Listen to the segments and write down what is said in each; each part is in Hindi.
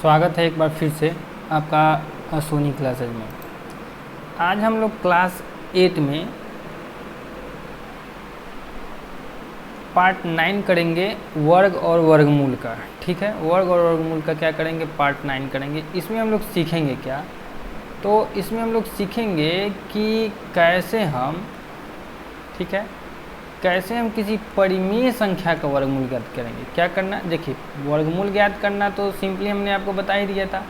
स्वागत है एक बार फिर से आपका सोनी क्लासेज में। आज हम लोग क्लास 8 में पार्ट 9 करेंगे वर्ग और वर्गमूल का। ठीक है, वर्ग और वर्गमूल का क्या करेंगे, पार्ट 9 करेंगे। इसमें हम लोग सीखेंगे क्या, तो इसमें हम लोग सीखेंगे कि कैसे हम, ठीक है, कैसे हम किसी परिमेय संख्या का वर्गमूल ज्ञात करेंगे। क्या करना, देखिए वर्गमूल ज्ञात करना तो सिंपली हमने आपको बता ही दिया था,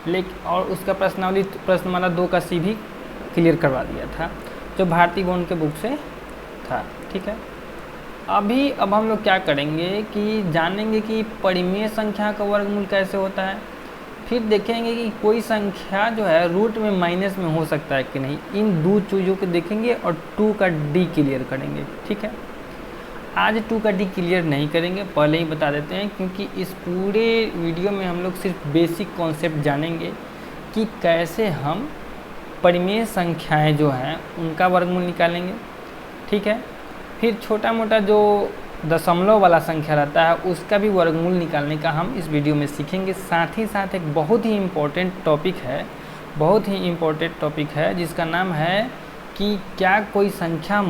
लेकिन और उसका प्रश्नमाला 2 का सी भी क्लियर करवा दिया था जो भारती बोन के बुक से था। ठीक है, अब हम लोग क्या करेंगे कि जानेंगे कि परिमेय संख्या का वर्गमूल कैसे होता है, फिर देखेंगे कि कोई संख्या जो है रूट में माइनस में हो सकता है कि नहीं। इन दो चीज़ों को देखेंगे और 2 का डी क्लियर करेंगे। ठीक है, आज 2 का डी क्लियर नहीं करेंगे, पहले ही बता देते हैं, क्योंकि इस पूरे वीडियो में हम लोग सिर्फ बेसिक कॉन्सेप्ट जानेंगे कि कैसे हम परिमेय संख्याएं जो हैं उनका वर्गमूल निकालेंगे। ठीक है, फिर छोटा मोटा जो दशमलव वाला संख्या रहता है उसका भी वर्गमूल निकालने का हम इस वीडियो में सीखेंगे। साथ ही साथ एक बहुत ही इम्पोर्टेंट टॉपिक है जिसका नाम है कि क्या कोई संख्या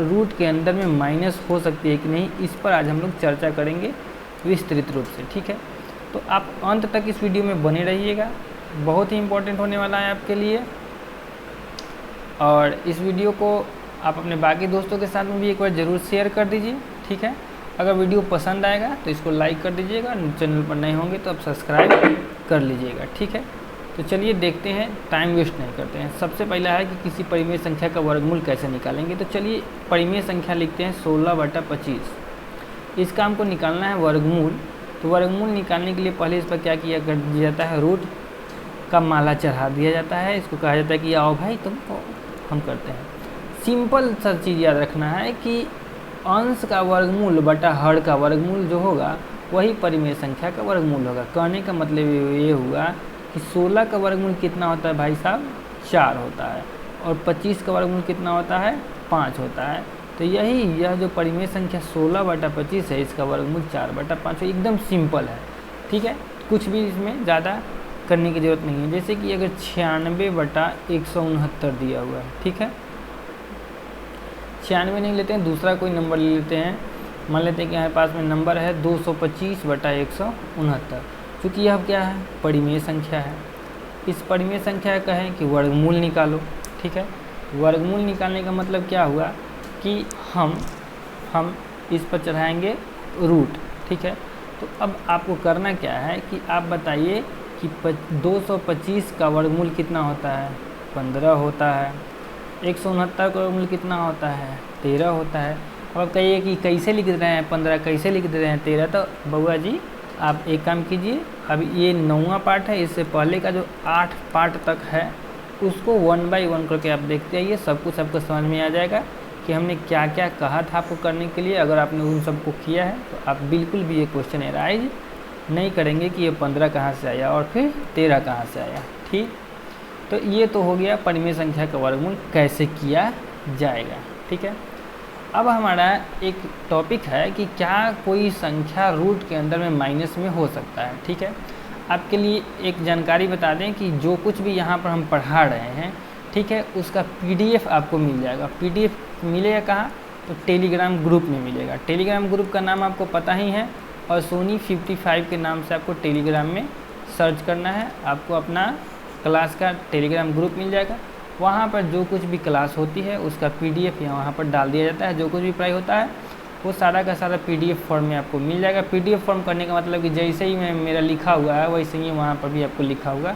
रूट के अंदर में माइनस हो सकती है कि नहीं। इस पर आज हम लोग चर्चा करेंगे विस्तृत रूप से। ठीक है, तो आप अंत तक इस वीडियो में बने रहिएगा, बहुत ही इम्पोर्टेंट होने वाला है आपके लिए। और इस वीडियो को आप अपने बाकी दोस्तों के साथ में भी एक बार ज़रूर शेयर कर दीजिए। ठीक है, अगर वीडियो पसंद आएगा तो इसको लाइक कर दीजिएगा, चैनल पर नए होंगे तो आप सब्सक्राइब कर लीजिएगा। ठीक है, तो चलिए देखते हैं, टाइम वेस्ट नहीं करते हैं। सबसे पहला है कि किसी परिमेय संख्या का वर्गमूल कैसे निकालेंगे। तो चलिए परिमेय संख्या लिखते हैं 16/25। इसका हमको निकालना है वर्गमूल। तो वर्गमूल निकालने के लिए पहले इस पर क्या किया कर दिया जाता है, रूट का माला चढ़ा दिया जाता है। इसको कहा जाता है कि आओ भाई तुमको हम करते हैं। सिंपल सा चीज़ याद रखना है कि अंश का वर्गमूल बटा हर का वर्गमूल जो होगा वही परिमेय संख्या का वर्गमूल होगा। कहने का मतलब ये हुआ कि 16 का वर्गमूल कितना होता है भाई साहब, 4 होता है, और 25 का वर्गमूल कितना होता है, 5 होता है। तो यह जो परिमेय संख्या 16/25 है, इसका वर्गमूल 4/5 है। एकदम सिंपल है। ठीक है, कुछ भी इसमें ज़्यादा करने की ज़रूरत नहीं है। जैसे कि अगर 96/169 दिया हुआ है, ठीक है, 96 नहीं लेते हैं, दूसरा कोई नंबर ले लेते हैं। मान लेते हैं कि हमारे पास में नंबर है 225/169। क्योंकि यह क्या है, परिमेय संख्या है। इस परिमेय संख्या का कहें कि वर्गमूल निकालो। ठीक है, वर्गमूल निकालने का मतलब क्या हुआ कि हम इस पर चढ़ाएंगे रूट। ठीक है, तो अब आपको करना क्या है कि आप बताइए कि 225 का वर्गमूल कितना होता है, 15 होता है। 169 का वर्गमूल कितना होता है, 13 होता है। अब आप कहिए कि कैसे लिख रहे हैं 15, कैसे लिख रहे हैं 13। तो बउआ जी आप एक काम कीजिए, अब ये 9वां पार्ट है, इससे पहले का जो 8 पार्ट तक है उसको 1 बाय 1 करके आप देखते आइए, सब कुछ आपको समझ में आ जाएगा कि हमने क्या क्या कहा था आपको करने के लिए। अगर आपने उन सबको किया है तो आप बिल्कुल भी ये क्वेश्चन एराइज नहीं करेंगे कि ये 15 कहाँ से आया और फिर 13 कहाँ से आया। ठीक, तो ये तो हो गया परिमेय संख्या का वर्गमूल कैसे किया जाएगा। ठीक है, अब हमारा एक टॉपिक है कि क्या कोई संख्या रूट के अंदर में माइनस में हो सकता है। ठीक है, आपके लिए एक जानकारी बता दें कि जो कुछ भी यहाँ पर हम पढ़ा रहे हैं, ठीक है, उसका PDF आपको मिल जाएगा। PDF मिलेगा कहाँ, तो टेलीग्राम ग्रुप में मिलेगा। टेलीग्राम ग्रुप का नाम आपको पता ही है, और सोनी 55 के नाम से आपको टेलीग्राम में सर्च करना है, आपको अपना क्लास का टेलीग्राम ग्रुप मिल जाएगा। वहाँ पर जो कुछ भी क्लास होती है उसका PDF यहाँ वहाँ पर डाल दिया जाता है। जो कुछ भी पढ़ाई होता है वो सारा का सारा PDF फॉर्म में आपको मिल जाएगा। PDF फॉर्म करने का मतलब कि जैसे ही मेरा लिखा हुआ है वैसे ही वहाँ पर भी आपको लिखा हुआ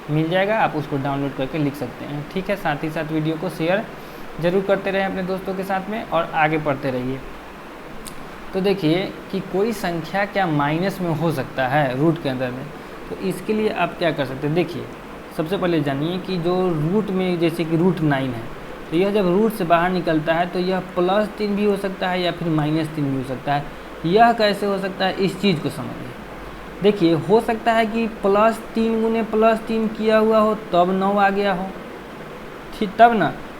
मिल जाएगा, आप उसको डाउनलोड करके लिख सकते हैं। ठीक है, साथ ही साथ वीडियो को शेयर ज़रूर करते रहें अपने दोस्तों के साथ में और आगे पढ़ते रहिए। तो देखिए कि कोई संख्या क्या माइनस में हो सकता है रूट के अंदर में, तो इसके लिए आप क्या कर सकते हैं। देखिए सबसे पहले जानिए कि जो रूट में, जैसे कि रूट 9 है, तो यह जब रूट से बाहर निकलता है तो यह +3 भी हो सकता है या फिर -3 भी हो सकता है। यह कैसे हो सकता है, इस चीज़ को समझिए। देखिए हो सकता है कि +3 गुने +3 किया हुआ हो तब 9 आ गया हो, ठीक,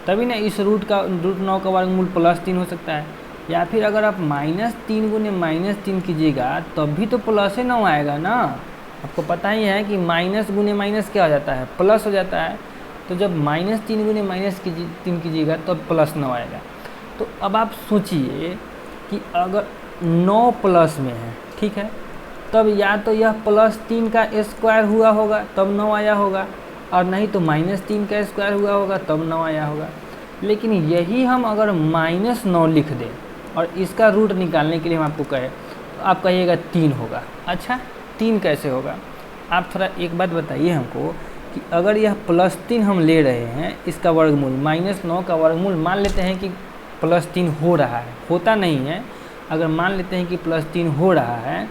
तभी ना इस रूट 9 का वर्गमूल +3 हो सकता है। या फिर अगर आप -3 गुने -3 कीजिएगा तब भी तो +9 आएगा ना। आपको पता ही है कि माइनस गुने माइनस क्या हो जाता है, प्लस हो जाता है। तो जब -3 गुने -3 कीजिएगा तो प्लस 9 आएगा। तो अब आप सोचिए कि अगर 9 प्लस में है, ठीक है, तब या तो यह +3 का स्क्वायर हुआ होगा तब 9 आया होगा, और नहीं तो -3 का स्क्वायर हुआ होगा तब 9 आया होगा। लेकिन यही हम अगर -9 लिख दें और इसका रूट निकालने के लिए हम आपको कहें तो आप कहिएगा 3 होगा। अच्छा, 3 कैसे होगा? आप थोड़ा एक बात बताइए हमको कि अगर यह +3 हम ले रहे हैं, इसका वर्गमूल -9 का वर्गमूल मान लेते हैं कि +3 हो रहा है, होता नहीं है, अगर मान लेते हैं कि +3 हो रहा है,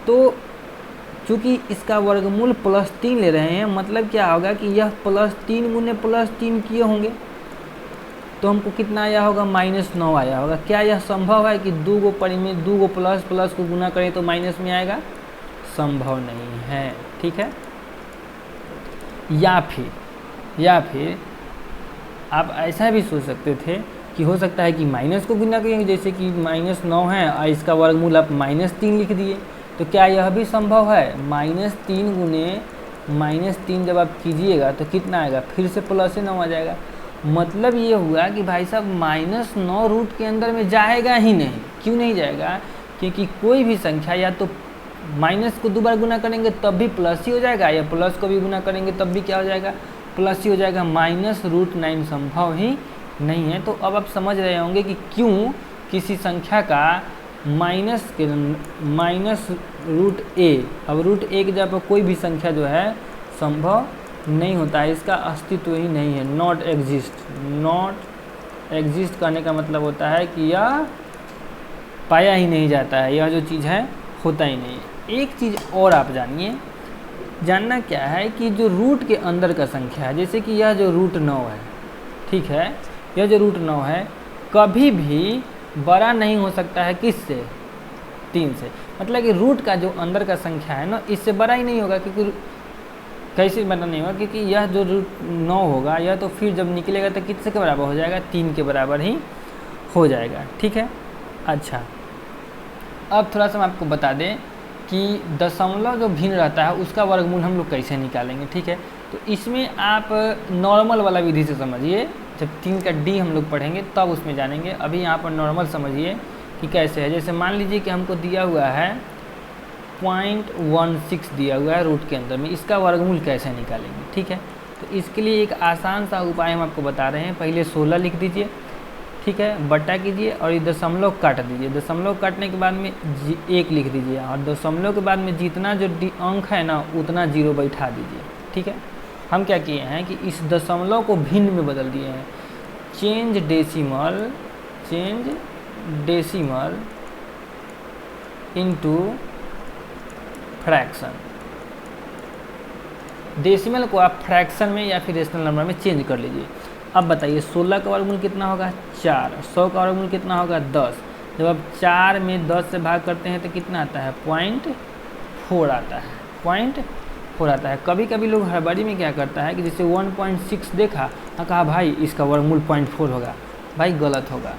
तो चूँकि इसका वर्गमूल +3 ले रहे हैं, मतलब क्या होगा कि यह +3 गुने +3 किए होंगे, तो हमको कितना आया होगा? -9 आया होगा। क्या यह संभव है कि दो गो प्लस प्लस को गुना करें तो माइनस में आएगा? संभव नहीं है, ठीक है। या फिर आप ऐसा भी सोच सकते थे कि हो सकता है कि माइनस को गुना करेंगे, जैसे कि -9 है और इसका वर्गमूल आप -3 लिख दिए, तो क्या यह भी संभव है? -3 गुने -3 जब आप कीजिएगा तो कितना आएगा? फिर से +9 आ जाएगा। मतलब ये हुआ कि भाई साहब -9 रूट के अंदर में जाएगा ही नहीं। क्यों नहीं जाएगा? क्योंकि कोई भी संख्या या तो माइनस को 2 बार गुना करेंगे तब भी प्लस ही हो जाएगा, या प्लस को भी गुना करेंगे तब भी क्या हो जाएगा? प्लस ही हो जाएगा। -√9 संभव ही नहीं है। तो अब आप समझ रहे होंगे कि क्यों किसी संख्या का -√a, अब √a की जगह पर कोई भी संख्या जो है संभव नहीं होता है, इसका अस्तित्व ही नहीं है। नॉट एग्जिस्ट करने का मतलब होता है कि यह पाया ही नहीं जाता है, यह जो चीज़ है होता ही नहीं है। एक चीज़ और आप जानना क्या है कि जो रूट के अंदर का संख्या है, जैसे कि यह जो √9 है, ठीक है, यह जो √9 है कभी भी बड़ा नहीं हो सकता है किससे? 3 से। मतलब कि रूट का जो अंदर का संख्या है ना, इससे बड़ा ही नहीं होगा। क्योंकि कैसे बड़ा नहीं होगा? क्योंकि यह जो √9 होगा यह तो फिर जब निकलेगा तो किससे के बराबर हो जाएगा? 3 के बराबर ही हो जाएगा, ठीक है। अच्छा, अब थोड़ा सा मैं आपको बता दें कि दशमलव जो भिन्न रहता है उसका वर्गमूल हम लोग कैसे निकालेंगे, ठीक है। तो इसमें आप नॉर्मल वाला विधि से समझिए, जब 3 का D हम लोग पढ़ेंगे तब उसमें जानेंगे। अभी यहाँ पर नॉर्मल समझिए कि कैसे है। जैसे मान लीजिए कि हमको दिया हुआ है 0.16 दिया हुआ है रूट के अंदर में, इसका वर्गमूल कैसे निकालेंगे, ठीक है। तो इसके लिए एक आसान सा उपाय हम आपको बता रहे हैं। पहले 16 लिख दीजिए, ठीक है, बटा कीजिए और ये दशमलव काट दीजिए। दशमलव काटने के बाद में 1 लिख दीजिए और दशमलव के बाद में जितना जो अंक है ना उतना 0 बैठा दीजिए, ठीक है। हम क्या किए हैं कि इस दशमलव को भिन्न में बदल दिए हैं। Change decimal into fraction. Decimal को आप फ्रैक्शन में या फिर रेशनल नंबर में चेंज कर लीजिए। अब बताइए 16 का वर्गमूल कितना होगा? 4। 100 का वर्गमूल कितना होगा? 10। जब आप 4 में 10 से भाग करते हैं तो कितना आता है? 0.4 आता है, 0.4 आता है। कभी कभी लोग हड़बड़ी में क्या करता है कि जैसे 1.6 देखा और कहा भाई इसका वर्गमूल 0.4 होगा। भाई गलत होगा।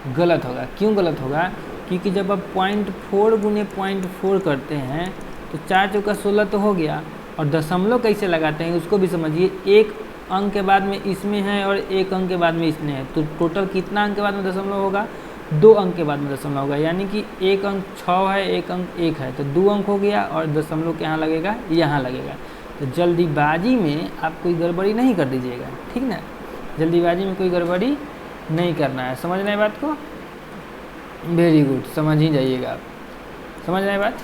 क्यों गलत होगा? क्योंकि जब आप 0.4 गुने 0.4 करते हैं तो 4 चौका 16 तो हो गया, और दशमलव कैसे लगाते हैं उसको भी समझिए। एक अंक के बाद में इसमें है और एक अंक के बाद में इसमें है, तो टोटल कितना अंक के बाद में दशमलव होगा? 2 अंक के बाद में दशमलव होगा। यानी कि एक अंक 6 है, एक अंक 1 है, तो 2 अंक हो गया और दशमलव यहाँ लगेगा, यहाँ लगेगा। तो जल्दीबाजी में आप कोई गड़बड़ी नहीं कर दीजिएगा, ठीक ना। जल्दीबाजी में कोई गड़बड़ी नहीं करना है, समझ रहे हैं बात को? वेरी गुड, समझ ही जाइएगा आप, समझ रहे हैं बात।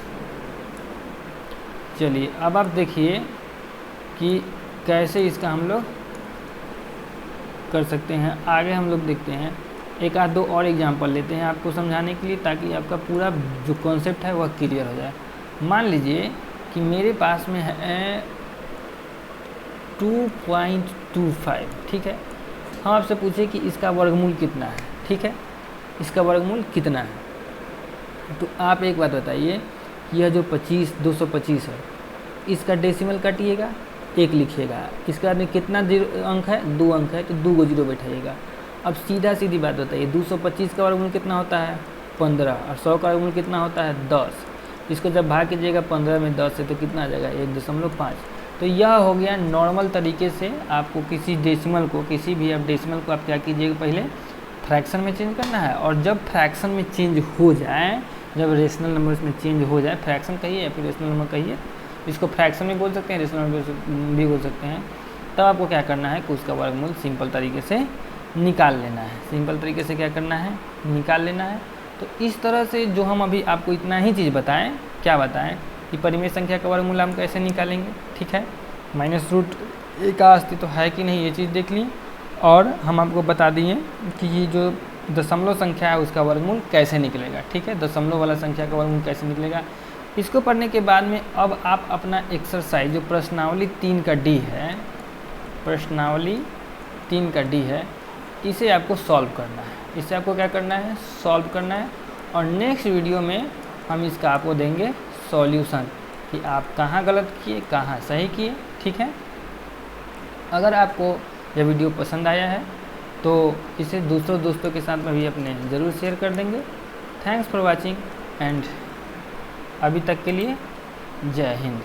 चलिए अब आप देखिए कि कैसे इसका हम लोग कर सकते हैं। आगे हम लोग देखते हैं, एक आध दो और एग्जांपल लेते हैं आपको समझाने के लिए, ताकि आपका पूरा जो कॉन्सेप्ट है वह क्लियर हो जाए। मान लीजिए कि मेरे पास में है 2.25, ठीक है। हम आपसे पूछे कि इसका वर्गमूल कितना है, ठीक है, इसका वर्गमूल कितना है। तो आप एक बात बताइए, यह जो 225 है, इसका डेसिमल काटिएगा, 1 लिखिएगा। इसका में कितना अंक है? 2 अंक है, तो 2 को 0 बैठाइएगा। अब सीधी बात बताइए, 225 का वर्गमूल कितना होता है? 15, और 100 का वर्गमूल कितना होता है? 10। इसको जब भाग कीजिएगा 15 में 10 से तो कितना आ जाएगा 1.5। तो यह हो गया नॉर्मल तरीके से आपको किसी डेसिमल को, किसी भी आप डेसिमल को आप क्या कीजिएगा, पहले फ्रैक्शन में चेंज करना है, और जब फ्रैक्शन में चेंज हो जाए, जब रेशनल नंबर में चेंज हो जाए, फ्रैक्शन कहिए या फिर रेशनल नंबर कहिए, इसको फ्रैक्शन भी बोल सकते हैं, रेशनल नंबर भी बोल सकते हैं, तब आपको क्या करना है कि उसका वर्गमूल सिंपल तरीके से निकाल लेना है। सिंपल तरीके से क्या करना है, निकाल लेना है। तो इस तरह से जो हम अभी आपको इतना ही चीज़ बताएं, क्या बताएं कि परिमेय संख्या का वर्गमूल हम कैसे निकालेंगे, ठीक है। -√a का अस्तित्व है कि नहीं ये चीज़ देख ली, और हम आपको बता दिए कि ये जो दशमलव संख्या है उसका वर्गमूल कैसे निकलेगा, ठीक है। दशमलव वाला संख्या का वर्गमूल कैसे निकलेगा, इसको पढ़ने के बाद में अब आप अपना एक्सरसाइज जो प्रश्नावली 3 का डी है, प्रश्नावली 3 का डी है, इसे आपको सॉल्व करना है। इसे आपको क्या करना है, सॉल्व करना है, और नेक्स्ट वीडियो में हम इसका आपको देंगे सॉल्यूशन कि आप कहाँ गलत किए, कहाँ सही किए, ठीक है। अगर आपको यह वीडियो पसंद आया है तो इसे दूसरों दोस्तों के साथ में भी अपने ज़रूर शेयर कर देंगे। थैंक्स फॉर वॉचिंग एंड अभी तक के लिए जय हिंद।